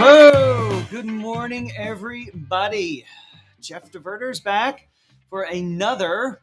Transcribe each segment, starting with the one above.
Ho! Good morning, everybody. Jeff DeVerter's back for another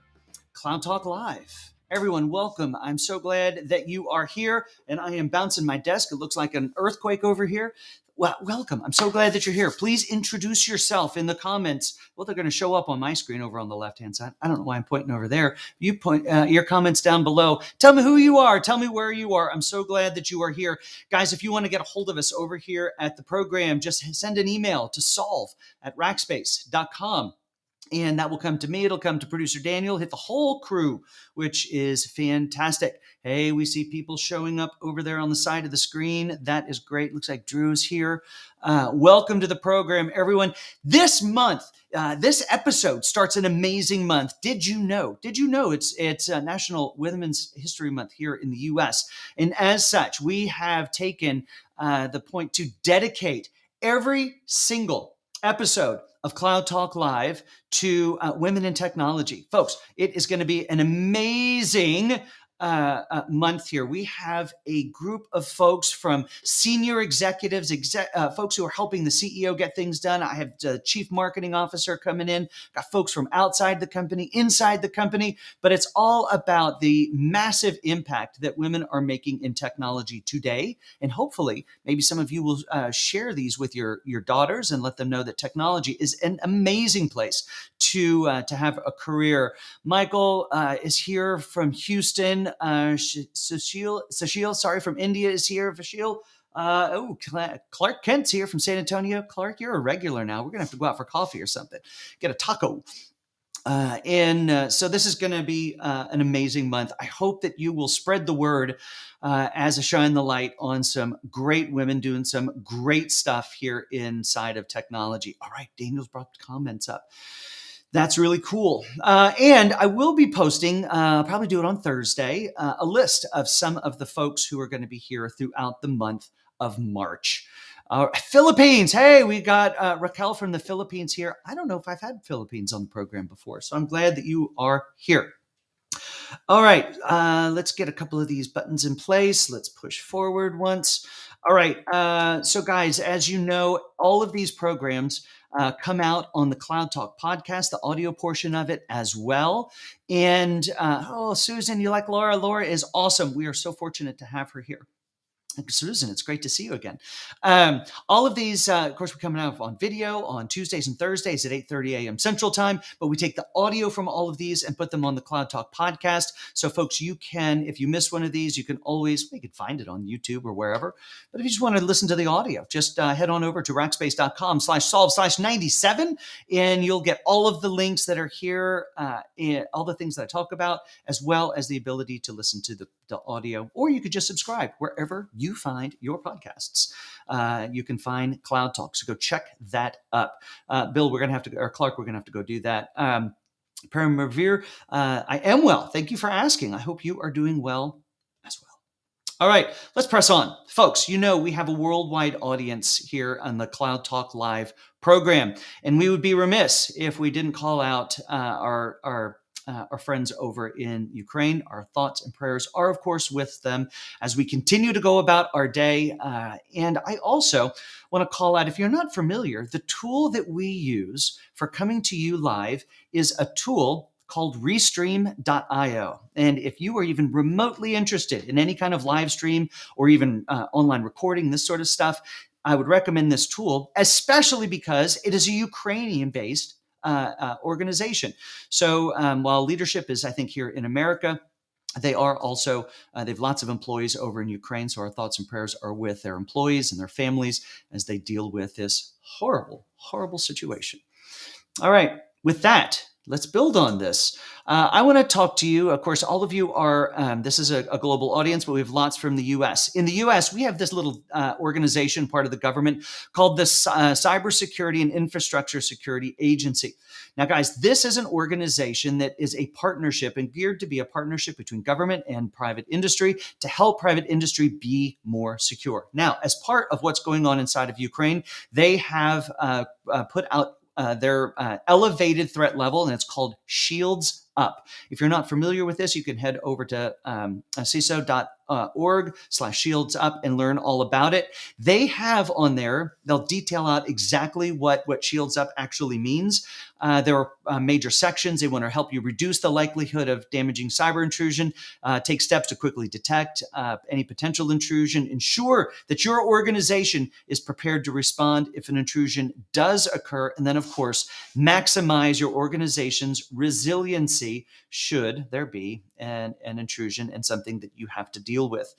Cloud Talk Live. Everyone, welcome. I'm so glad that you are here, and I am bouncing my desk. It looks like an earthquake over here. Well, welcome. I'm so glad that you're here. Please introduce yourself in the comments. Well, they're going to show up on my screen over on the left-hand side. I don't know why I'm pointing over there. You point your comments down below. Tell me who you are. Tell me where you are. I'm so glad that you are here. Guys, if you want to get a hold of us over here at the program, just send an email to solve@rackspace.com. And that will come to me. It'll come to producer Daniel, hit the whole crew, which is fantastic. Hey, we see people showing up over there on the side of the screen. That is great. Looks like Drew's here. Welcome to the program, everyone. This month, this episode starts an amazing month. Did you know it's National Women's History Month here in the U.S. And as such, we have taken the point to dedicate every single episode of Cloud Talk Live to women in technology. Folks, it is going to be an amazing month here. We have a group of folks from senior executives, folks who are helping the CEO get things done. I have the chief marketing officer coming in, got folks from outside the company, inside the company, but it's all about the massive impact that women are making in technology today. And hopefully, maybe some of you will share these with your daughters and let them know that technology is an amazing place to have a career. Michael is here from Houston. Sushil, sorry, from India is here. Vashil. Clark Kent's here from San Antonio. Clark, you're a regular now. We're going to have to go out for coffee or something. Get a taco. So this is going to be an amazing month. I hope that you will spread the word as I shine the light on some great women doing some great stuff here inside of technology. All right, Daniel's brought comments up. That's really cool. And I will be posting, probably do it on Thursday, a list of some of the folks who are going to be here throughout the month of March. Philippines. Hey, we got Raquel from the Philippines here. I don't know if I've had Philippines on the program before, so I'm glad that you are here. All right, let's get a couple of these buttons in place. Let's push forward once. All right, so guys, as you know, all of these programs come out on the Cloud Talk podcast, the audio portion of it as well. And, Susan, you like Laura? Laura is awesome. We are so fortunate to have her here. Susan, it's great to see you again. All of these, of course, we're coming out on video on Tuesdays and Thursdays at 8:30 a.m. Central Time, but we take the audio from all of these and put them on the Cloud Talk podcast. So folks, you can, if you miss one of these, you can find it on YouTube or wherever. But if you just want to listen to the audio, just head on over to rackspace.com/solve/97, and you'll get all of the links that are here, and all the things that I talk about, as well as the ability to listen to the audio, or you could just subscribe wherever you find your podcasts. You can find Cloud Talk, so go check that up. Bill, Clark, we're going to have to go do that. Paramavir, I am well. Thank you for asking. I hope you are doing well as well. All right, let's press on. Folks, you know we have a worldwide audience here on the Cloud Talk Live program, and we would be remiss if we didn't call out our friends over in Ukraine. Our thoughts and prayers are, of course, with them as we continue to go about our day. And I also want to call out, if you're not familiar, the tool that we use for coming to you live is a tool called Restream.io. And if you are even remotely interested in any kind of live stream or even online recording, this sort of stuff, I would recommend this tool, especially because it is a Ukrainian-based organization. So while leadership is, I think, here in America, they are also, they have lots of employees over in Ukraine. So our thoughts and prayers are with their employees and their families as they deal with this horrible, horrible situation. All right, with that, let's build on this. I want to talk to you. Of course, all of you are, this is a global audience, but we have lots from the U.S. In the U.S., we have this little organization, part of the government, called the Cybersecurity and Infrastructure Security Agency. Now, guys, this is an organization that is a partnership and geared to be a partnership between government and private industry to help private industry be more secure. Now, as part of what's going on inside of Ukraine, they have put out their elevated threat level, and it's called Shields Up. If you're not familiar with this, you can head over to CISO.org org/shields up and learn all about it. They have on there, they'll detail out exactly what Shields Up actually means. There are major sections. They want to help you reduce the likelihood of damaging cyber intrusion, take steps to quickly detect any potential intrusion, ensure that your organization is prepared to respond if an intrusion does occur, and then, of course, maximize your organization's resiliency should there be an intrusion and something that you have to deal with.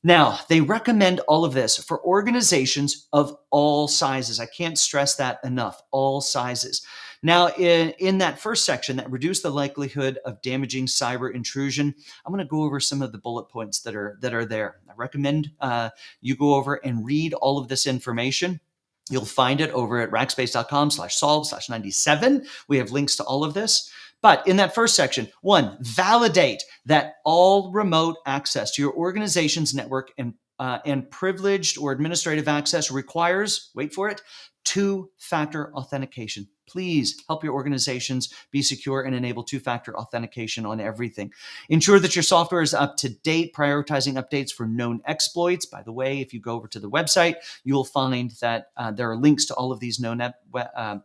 Now, they recommend all of this for organizations of all sizes. I can't stress that enough, all sizes. Now, in that first section, that reduce the likelihood of damaging cyber intrusion, I'm going to go over some of the bullet points that are there. I recommend you go over and read all of this information. You'll find it over at rackspace.com/solve/97. We have links to all of this. But in that first section, 1, validate that all remote access to your organization's network and privileged or administrative access requires, wait for it, 2-factor authentication. Please help your organizations be secure and enable 2-factor authentication on everything. Ensure that your software is up to date, prioritizing updates for known exploits. By the way, if you go over to the website, you'll find that there are links to all of these known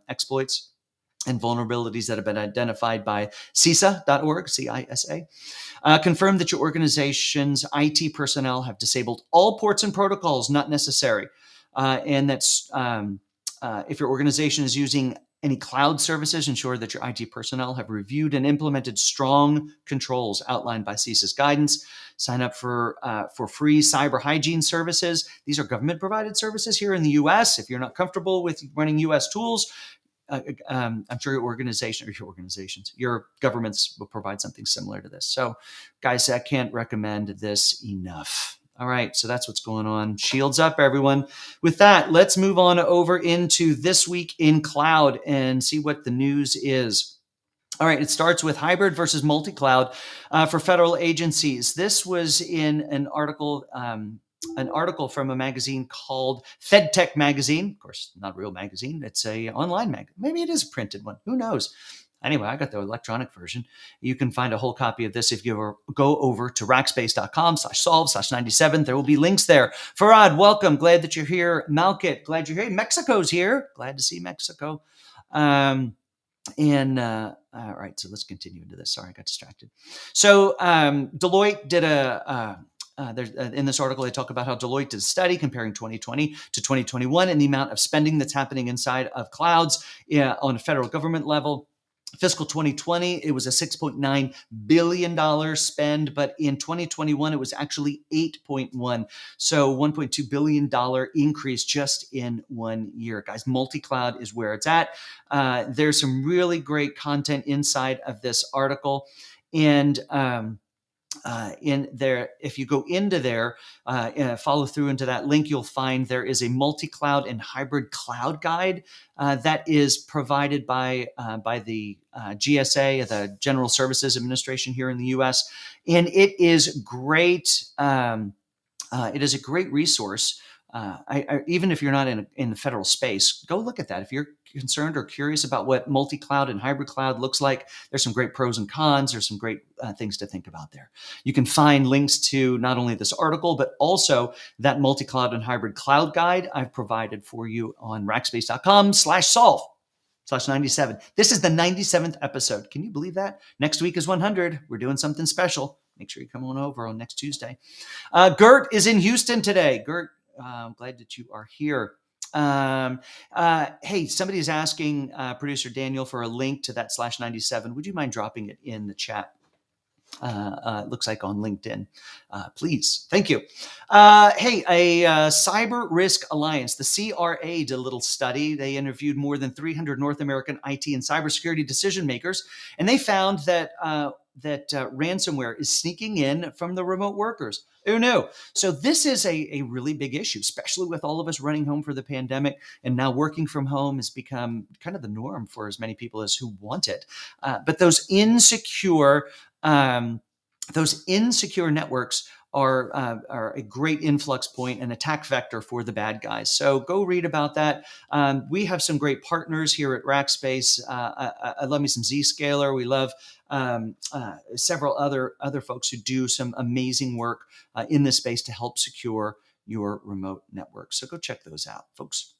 exploits and vulnerabilities that have been identified by CISA.org, C-I-S-A. Confirm that your organization's IT personnel have disabled all ports and protocols not necessary. And that's if your organization is using any cloud services, ensure that your IT personnel have reviewed and implemented strong controls outlined by CISA's guidance. Sign up for free cyber hygiene services. These are government-provided services here in the U.S. If you're not comfortable with running U.S. tools, I'm sure your governments will provide something similar to this. So, guys, I can't recommend this enough. All right, so that's what's going on. Shields up, everyone. With that, let's move on over into This Week in Cloud and see what the news is. All right, it starts with hybrid versus multi-cloud for federal agencies. This was in an article from a magazine called FedTech Magazine. Of course, not a real magazine. It's a online magazine. Maybe it is a printed one. Who knows? Anyway, I got the electronic version. You can find a whole copy of this if you go over to rackspace.com/solve/97. There will be links there. Farad, welcome. Glad that you're here. Malkit, glad you're here. Mexico's here. Glad to see Mexico. All right, so let's continue into this. Sorry, I got distracted. So Deloitte did in this article, they talk about how Deloitte did a study comparing 2020 to 2021 and the amount of spending that's happening inside of clouds on a federal government level. Fiscal 2020, it was a $6.9 billion spend, but in 2021, it was actually 8.1. So $1.2 billion increase just in 1 year. Guys, multi-cloud is where it's at. There's some really great content inside of this article. And in there, if you go into there, follow through into that link, you'll find there is a multi-cloud and hybrid cloud guide that is provided by the GSA, the General Services Administration here in the U.S., and it is great. It is a great resource. Even if you're not in the federal space, go look at that. If you're concerned or curious about what multi-cloud and hybrid cloud looks like, there's some great pros and cons. There's some great things to think about there. You can find links to not only this article, but also that multi-cloud and hybrid cloud guide I've provided for you on rackspace.com/solve/97. This is the 97th episode. Can you believe that? Next week is 100. We're doing something special. Make sure you come on over on next Tuesday. Gert is in Houston today. Gert, I'm glad that you are here. Hey, somebody is asking producer Daniel for a link to that /97. Would you mind dropping it in the chat? It looks like on LinkedIn. Please. Thank you. Hey, a Cyber Risk Alliance, the CRA, did a little study. They interviewed more than 300 North American IT and cybersecurity decision makers, and they found that ransomware is sneaking in from the remote workers. Who knew? So this is a really big issue, especially with all of us running home for the pandemic, and now working from home has become kind of the norm for as many people as who want it. But those insecure networks are a great influx point and attack vector for the bad guys. So go read about that. We have some great partners here at Rackspace. I love me some Zscaler. We love several other folks who do some amazing work in this space to help secure your remote network. So go check those out, folks.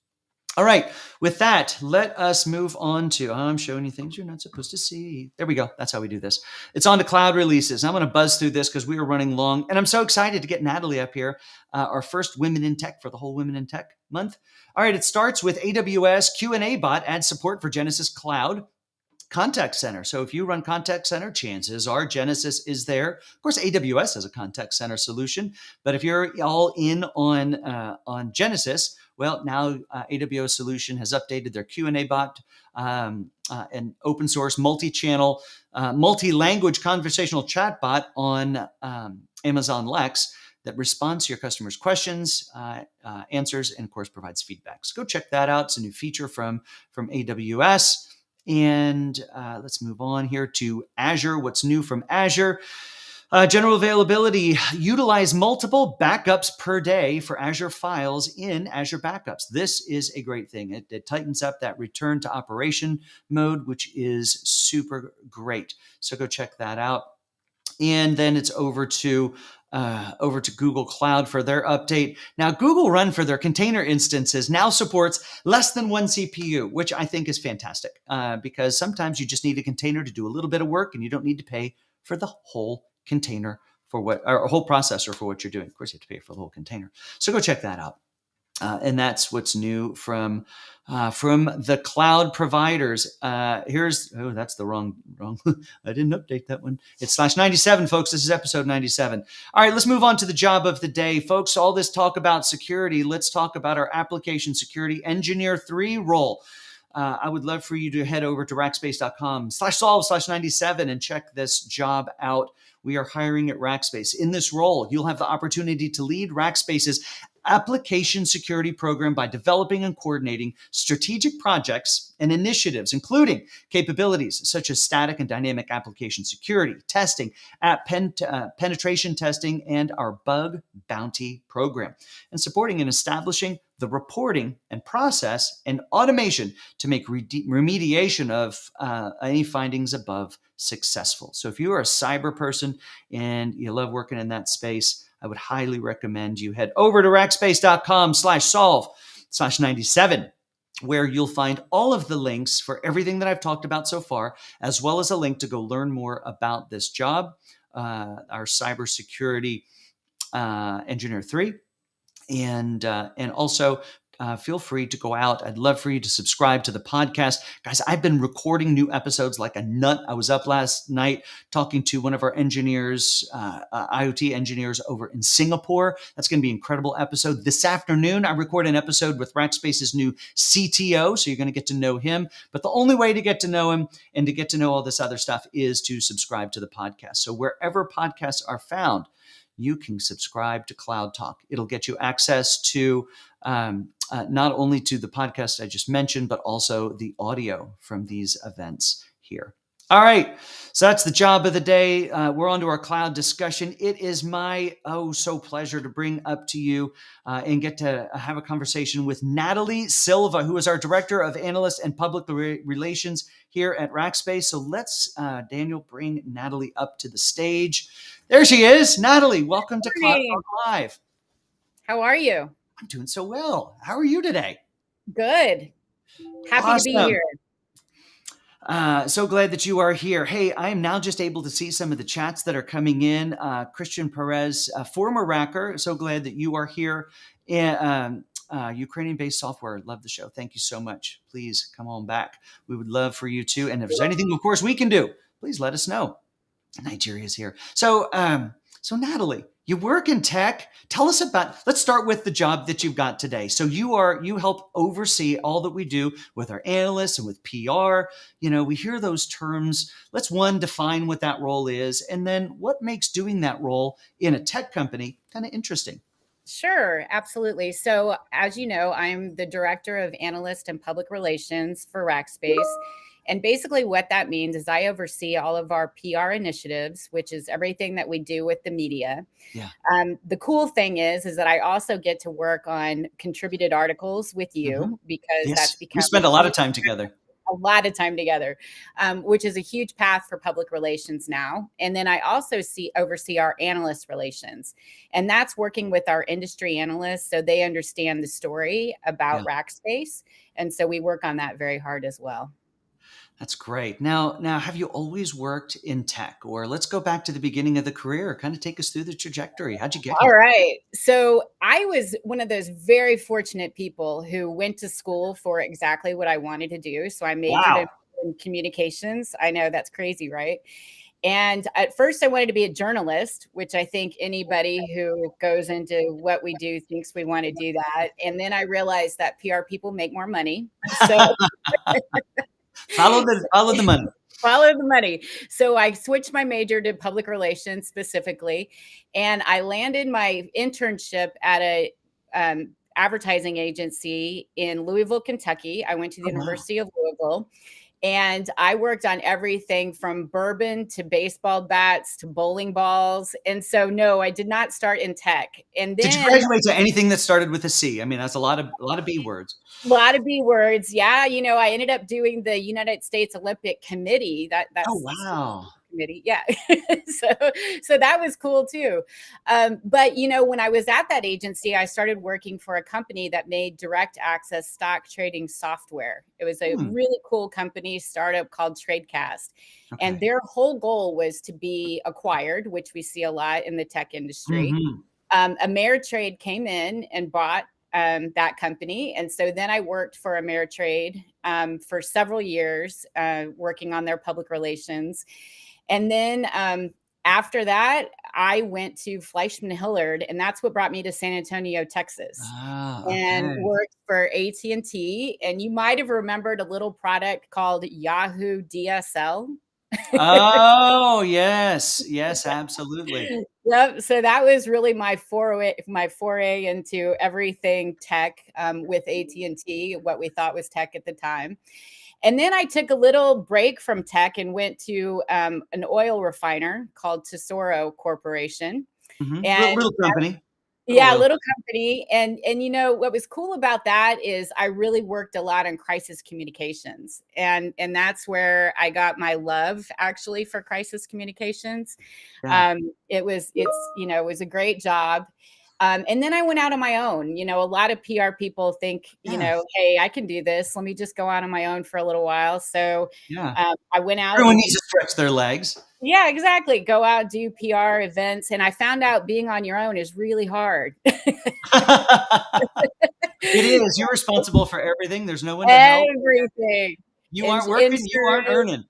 All right. With that, let us move on to, I'm showing you things you're not supposed to see. There we go. That's how we do this. It's on to cloud releases. I'm going to buzz through this because we are running long, and I'm so excited to get Natalie up here, our first Women in Tech for the whole Women in Tech month. All right. It starts with AWS Q&A bot adds support for Genesys Cloud Contact Center. So if you run contact center, chances are Genesys is there. Of course, AWS has a contact center solution, but if you're all in on Genesys, well, now AWS solution has updated their Q&A bot, an open source multi-channel, multi-language conversational chat bot on Amazon Lex that responds to your customers' questions, answers, and of course provides feedback. So go check that out. It's a new feature from AWS. And let's move on here to Azure. What's new from Azure? General availability, utilize multiple backups per day for Azure files in Azure Backups. This is a great thing. It tightens up that return to operation mode, which is super great. So go check that out. And then it's over to Google Cloud for their update. Now, Google Run for their container instances now supports less than one CPU, which I think is fantastic because sometimes you just need a container to do a little bit of work and you don't need to pay for the whole container or a whole processor for what you're doing. Of course, you have to pay for the whole container. So go check that out. And that's what's new from the cloud providers. That's the wrong. I didn't update that one. It's /97, folks. This is episode 97. All right, let's move on to the job of the day, folks. All this talk about security. Let's talk about our application security engineer 3 role. I would love for you to head over to rackspace.com/solve/97 and check this job out. We are hiring at Rackspace. In this role, you'll have the opportunity to lead Rackspace's application security program by developing and coordinating strategic projects and initiatives, including capabilities such as static and dynamic application security, testing, app penetration testing, and our bug bounty program, and supporting and establishing the reporting and process and automation to make remediation of any findings above successful. So if you are a cyber person and you love working in that space, I would highly recommend you head over to rackspace.com/solve/97, where you'll find all of the links for everything that I've talked about so far, as well as a link to go learn more about this job, our cybersecurity engineer 3. And also feel free to go out. I'd love for you to subscribe to the podcast. Guys, I've been recording new episodes like a nut. I was up last night talking to one of our engineers, IoT engineers over in Singapore. That's going to be an incredible episode. This afternoon, I record an episode with Rackspace's new CTO, so you're going to get to know him. But the only way to get to know him and to get to know all this other stuff is to subscribe to the podcast. So wherever podcasts are found, you can subscribe to Cloud Talk. It'll get you access to not only to the podcast I just mentioned, but also the audio from these events here. All right, so that's the job of the day. We're on to our cloud discussion. It is my so pleasure to bring up to you and get to have a conversation with Natalie Silva, who is our Director of Analyst and Public Relations here at Rackspace. So let's, Daniel, bring Natalie up to the stage. There she is. Natalie, welcome to Cloud Talk Live. How are you? I'm doing so well. How are you today? Good. Happy to be here. So glad that you are here. Hey, I am now just able to see some of the chats that are coming in. Christian Perez, former Racker, so glad that you are here. Ukrainian-based software, love the show. Thank you so much. Please come on back. We would love for you to. And if there's anything, of course, we can do, please let us know. Nigeria is here. So Natalie, you work in tech. Tell us let's start with the job that you've got today. So you help oversee all that we do with our analysts and with PR. You know, we hear those terms. Let's define what that role is. And then what makes doing that role in a tech company kind of interesting? Sure, absolutely. So as you know, I'm the Director of Analyst and Public Relations for Rackspace. And basically what that means is I oversee all of our PR initiatives, which is everything that we do with the media. Yeah. The cool thing is that I also get to work on contributed articles with Mhm. you, because that's Yes. We become spend a lot of time together. a lot of time together, which is a huge path for public relations now. And then I also oversee our analyst relations, and that's working with our industry analysts so they understand the story about Yeah. Rackspace. And so we work on that very hard as well. That's great. Now, have you always worked in tech, or let's go back to the beginning of the career? Kind of take us through the trajectory. How'd you get All here? right. So I was one of those very fortunate people who went to school for exactly what I wanted to do. So I majored Wow. in communications. I know that's crazy, right? And at first, I wanted to be a journalist, which I think anybody who goes into what we do thinks we want to do that. And then I realized that PR people make more money. So Follow the money. follow the money. So I switched my major to public relations specifically, and I landed my internship at a advertising agency in Louisville, Kentucky. I went to the Oh, wow. University of Louisville, and I worked on everything from bourbon to baseball bats to bowling balls. And so, no, I did not start in tech. And Did you then graduate to anything that started with a C? I mean, that's a lot of B words. a lot of B words. Yeah, I ended up doing the United States Olympic Committee. Oh, That's wow. committee. Yeah. so so that was cool too. But when I was at that agency, I started working for a company that made direct access stock trading software. It was a Hmm. really cool company startup called Tradecast. And Okay. their whole goal was to be acquired, which we see a lot in the tech industry. Mhm. Ameritrade came in and bought that company. And so then I worked for Ameritrade for several years, working on their public relations. And then after that, I went to Fleischman Hillard, and that's what brought me to San Antonio, Texas, Ah, and okay. worked for AT&T. And you might have remembered a little product called Yahoo DSL. Oh, yes. Yes, absolutely. Yep. So that was really my foray into everything tech with AT&T, what we thought was tech at the time. And then I took a little break from tech and went to an oil refiner called Tesoro Corporation. Mhm. And Little company, little yeah, oil. little company. And what was cool about that is I really worked a lot on crisis communications. And that's where I got my love actually for crisis communications. Yeah. It was a great job. And then I went out on my own. A lot of PR people think, Yes. hey, I can do this. Let me just go out on my own for a little while. So Yeah. I went out Everyone and needs to stretch their legs. yeah, exactly. Go out, do PR events. And I found out being on your own is really hard. It is. You're responsible for everything. There's no one to help. Everything. You aren't working, you aren't Insurance. earning.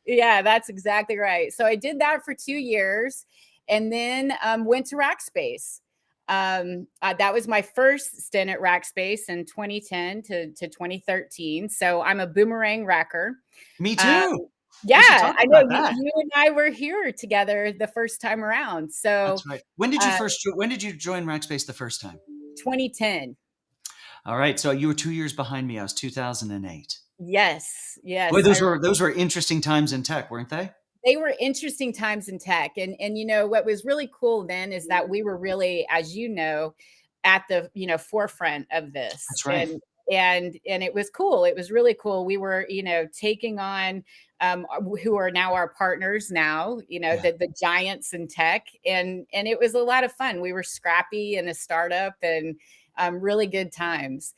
Yeah, that's exactly right. So I did that for 2 years, and then went to Rackspace. That was my first stint at Rackspace in 2010 to 2013. So I'm a boomerang racker. Me Um, too. We should yeah, talk I know about that. you and I were here together the first time around. So That's right. When did you uh, first when did you join Rackspace the first time? 2010. All right, so you were 2 years behind me. I was 2008. Yes, Boy, yes. those were interesting times in tech, weren't they? They were interesting times in tech. And what was really cool then is that we were really, as at the forefront of this. That's right. And it was cool. It was really cool. We were, taking on who are now our partners now, Yeah. the giants in tech. And it was a lot of fun. We were scrappy in a startup and really good times.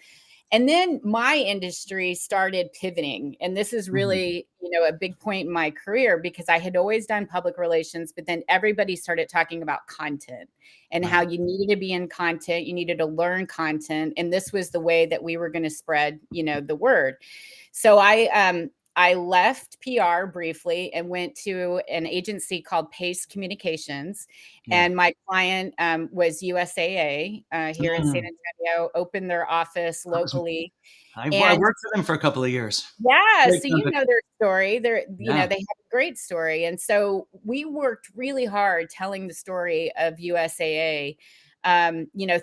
And then my industry started pivoting. And this is Mhm. really, a big point in my career because I had always done public relations, but then everybody started talking about content and how Right. you needed to be in content, you needed to learn content. And this was the way that we were going to spread, the word. So I left PR briefly and went to an agency called Pace Communications. Yeah. And my client was USAA here in San Mm. Antonio, opened their office That was locally. I And worked for them for a couple of years. yeah, Great so company. their story. Yeah. They have a great story. And so we worked really hard telling the story of USAA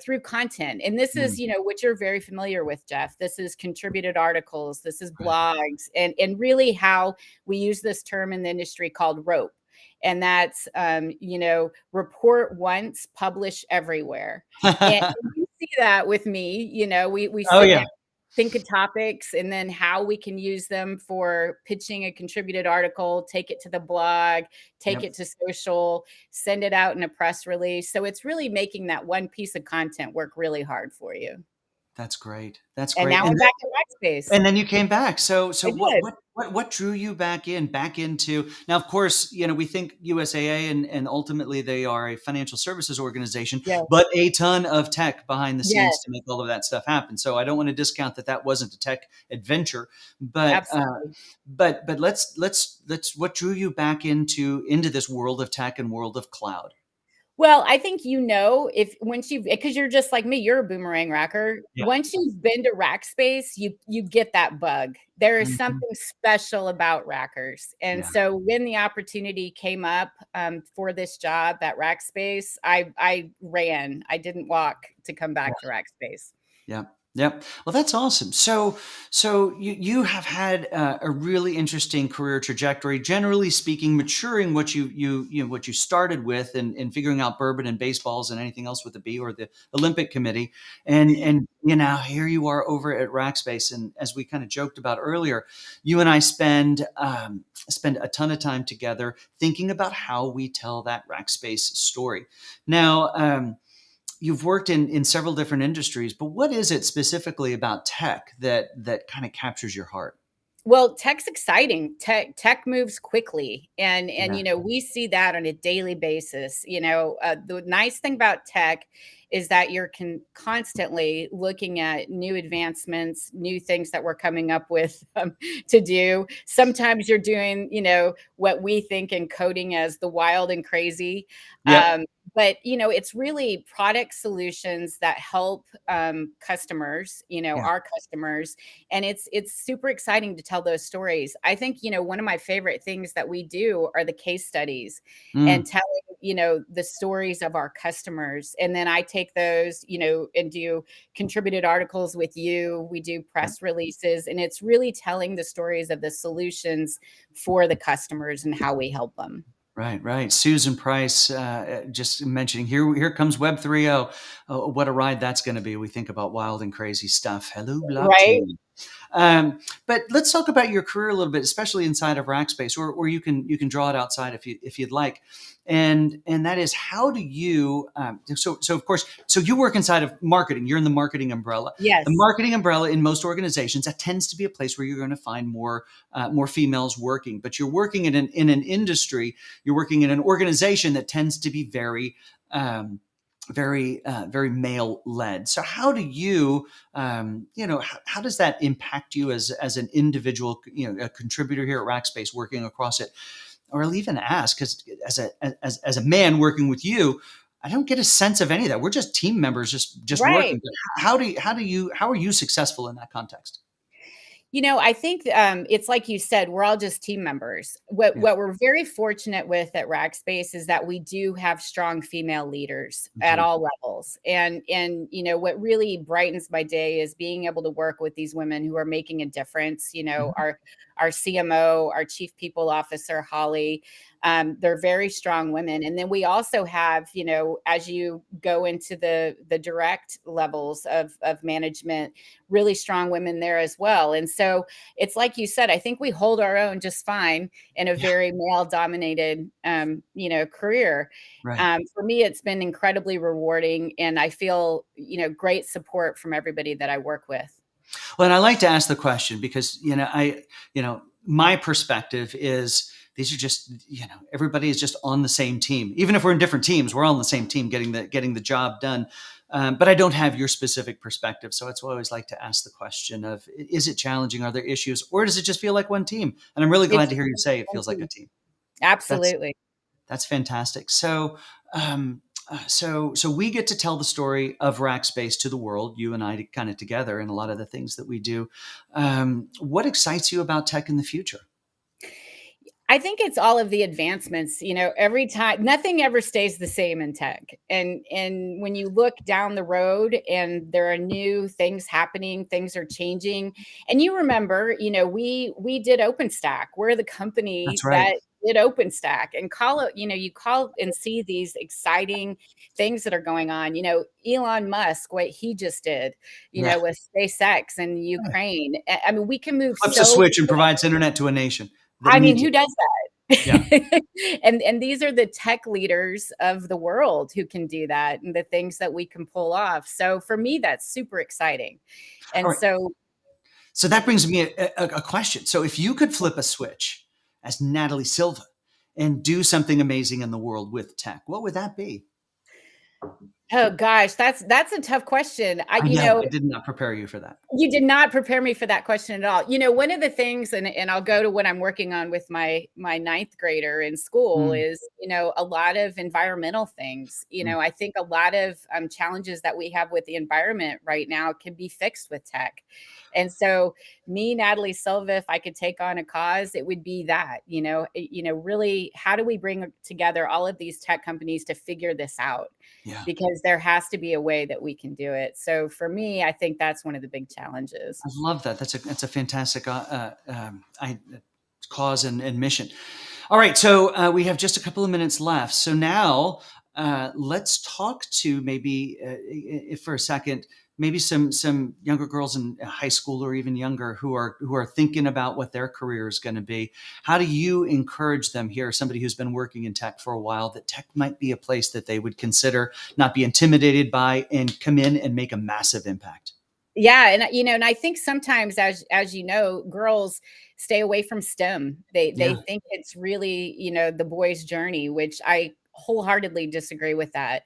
through content. And this is, Mm, what you're very familiar with, Jeff. This is contributed articles, this is right. blogs, and really how we use this term in the industry called rope. And that's, report once, publish everywhere. And you see that with me, we Oh sit down, yeah. think of topics, and then how we can use them for pitching a contributed article, take it to the blog, take Yep. it to social, send it out in a press release. So it's really making that one piece of content work really hard for you. That's great. That's And great. now I'm back at Rackspace. And then you came back. So I what did. what drew you back into now? Of course, we think USAA and ultimately they are a financial services organization, Yes. but a ton of tech behind the scenes Yes. to make all of that stuff happen. So I don't want to discount that wasn't a tech adventure, but Absolutely. but let's what drew you back into this world of tech and world of cloud? Well, I think if once you, because you're just like me, you're a boomerang racker. Yeah. Once you've been to Rackspace, you get that bug. There is Mhm. something special about rackers. And Yeah. so when the opportunity came up for this job at Rackspace, I ran. I didn't walk to come back to Rackspace. Yeah. Yep. Well, that's awesome. So you have had a really interesting career trajectory. Generally speaking, maturing what you started with, and figuring out bourbon and baseballs and anything else with the B or the Olympic Committee, and here you are over at Rackspace. And as we kind of joked about earlier, you and I spend a ton of time together thinking about how we tell that Rackspace story. Now. You've worked in several different industries, but what is it specifically about tech that kind of captures your heart? Well, tech's exciting. Tech moves quickly, and Yeah. we see that on a daily basis. The nice thing about tech is that you're constantly looking at new advancements, new things that we're coming up with to do. Sometimes you're doing, what we think in coding as the wild and crazy. Yep. But it's really product solutions that help customers, Yeah. our customers, and it's super exciting to tell those stories. I think, one of my favorite things that we do are the case studies and Mm. telling, the stories of our customers. And then I take those, and do contributed articles with you. We do Yep. press releases, and it's really telling the stories of the solutions for the customers and how we help them. Right, right. Susan Price, just mentioning here comes Web 3.0. Oh, what a ride that's going to be. We think about wild and crazy stuff. Hello, Right? blockchain. But let's talk about your career a little bit, especially inside of Rackspace, or you can draw it outside if you'd like. And that is, how do you so of course, so you work inside of marketing. You're in the marketing umbrella. The Yes. marketing umbrella in most organizations, that tends to be a place where you're going to find more females working. But you're working in an industry, you're working in an organization that tends to be very male led. So how do how does that impact you as an individual, a contributor here at Rackspace working across it? Or I'll even ask, because as a man working with you, I don't get a sense of any of that. We're just team members, just Right. working. But how are you successful in that context? I think it's like you said, we're all just team members. Yeah. What we're very fortunate with at Rackspace is that we do have strong female leaders at Mhm. all levels. And what really brightens my day is being able to work with these women who are making a difference. Mhm. Our CMO, our Chief People Officer, Holly. They're very strong women. And then we also have, as you go into the direct levels of management, really strong women there as well. And so it's like you said, I think we hold our own just fine in a Yeah. very male dominated, career. Right. For me, it's been incredibly rewarding, and I feel, great support from everybody that I work with. Well, and I like to ask the question because, my perspective is these are just, everybody is just on the same team. Even if we're in different teams, we're all on the same team getting the job done. But I don't have your specific perspective. So it's why I always like to ask the question of, is it challenging? Are there issues? Or does it just feel like one team? And I'm really glad It's to hear you say it feels like a team. That's absolutely. That's fantastic. So we get to tell the story of Rackspace to the world, you and I kind of together in a lot of the things that we do. What excites you about tech in the future? I think it's all of the advancements, every time nothing ever stays the same in tech. And when you look down the road and there are new things happening, things are changing. And you remember, we did OpenStack. We're the company That's right. that did OpenStack, and call it, you call and see these exciting things that are going on. Elon Musk, what he just did, Yeah. with SpaceX and Ukraine. I mean, we can move Flips a so switch and provides internet to a nation that I mean, needs who it. does Yeah. that? And these are the tech leaders of the world who can do that, and the things that we can pull off. So for me, that's super exciting. All And right. so So that brings me a question. So if you could flip a switch as Natalie Silva and do something amazing in the world with tech, what would that be? oh gosh, that's a tough question. I know I did not prepare you for that. You did not prepare me for that question at all. One of the things, and I'll go to what I'm working on with my ninth grader in school, Mm, is, a lot of environmental things. mm. I think a lot of challenges that we have with the environment right now can be fixed with tech. And so me, Natalie Silva, if I could take on a cause, it would be that, really, how do we bring together all of these tech companies to figure this out? Yeah. Because there has to be a way that we can do it. So for me, I think that's one of the big challenges. I love that. That's a fantastic cause and mission. All right, so we have just a couple of minutes left. So now let's talk to maybe, if for a second, maybe some younger girls in high school or even younger who are thinking about what their career is going to be. How do you encourage them here, somebody who's been working in tech for a while, that tech might be a place that they would consider, not be intimidated by, and come in and make a massive impact? Yeah, and I think sometimes, as girls stay away from STEM. They Yeah. think it's really, the boys' journey, which I wholeheartedly disagree with that.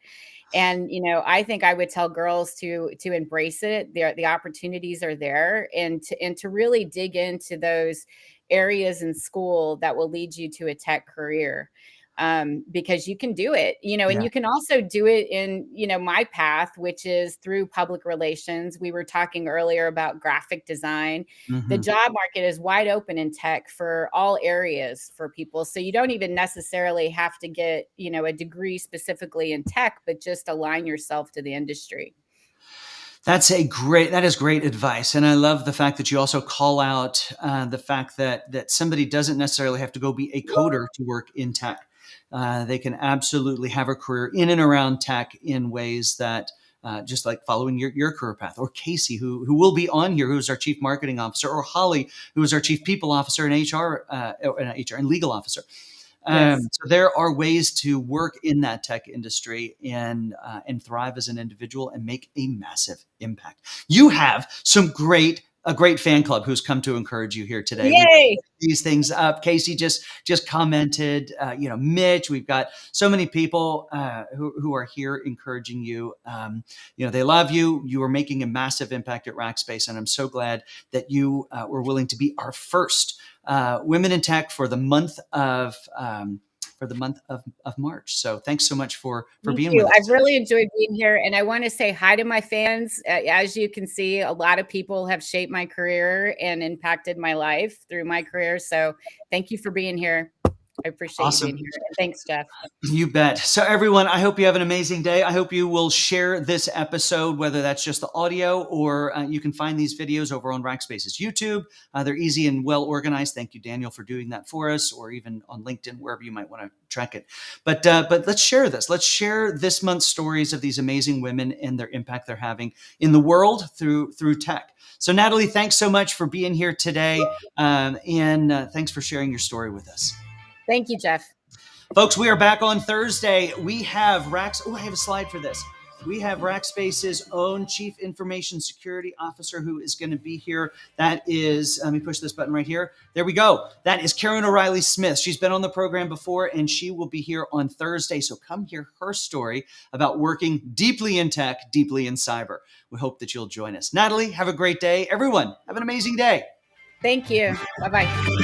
And I think I would tell girls to embrace it. The opportunities are there, and to really dig into those areas in school that will lead you to a tech career. Because you can do it, and Yeah. you can also do it in, my path, which is through public relations. We were talking earlier about graphic design. The Hmm. job market is wide open in tech for all areas for people. So you don't even necessarily have to get, a degree specifically in tech, but just align yourself to the industry. That is great advice. And I love the fact that you also call out the fact that somebody doesn't necessarily have to go be a coder to work in tech. They can absolutely have a career in and around tech in ways that, just like following your career path, or Casey, who will be on here, who's our chief marketing officer, or Holly, who is our chief people officer and HR and legal officer. Yes. So there are ways to work in that tech industry and thrive as an individual and make a massive impact. You have a great fan club who's come to encourage you here today. We've Yay. these things up. Casey just commented. Mitch. We've got so many people who are here encouraging you. They love you. You are making a massive impact at Rackspace, and I'm so glad that you were willing to be our first Women in Tech for the month of March. So thanks so much for Thank being with you. us I've today. really enjoyed being here, and I want to say hi to my fans. As you can see, a lot of people have shaped my career and impacted my life through my career. So thank you for being here. I appreciate you being Awesome. here. And thanks, Jeff. You bet. So everyone, I hope you have an amazing day. I hope you will share this episode, whether that's just the audio or you can find these videos over on Rackspace's YouTube. They're easy and well organized. Thank you, Daniel, for doing that for us, or even on LinkedIn, wherever you might want to track it. But let's share this. Let's share this month's stories of these amazing women and their impact they're having in the world through tech. So Natalie, thanks so much for being here today. And thanks for sharing your story with us. Thank you, Jeff. Folks, we are back on Thursday. We have I have a slide for this. We have Rackspace's own Chief Information Security Officer who is going to be here. That is, let me push this button right here. There we go. That is Karen O'Reilly Smith. She's been on the program before, and she will be here on Thursday. So come hear her story about working deeply in tech, deeply in cyber. We hope that you'll join us. Natalie, have a great day. Everyone, have an amazing day. Thank you. Bye-bye.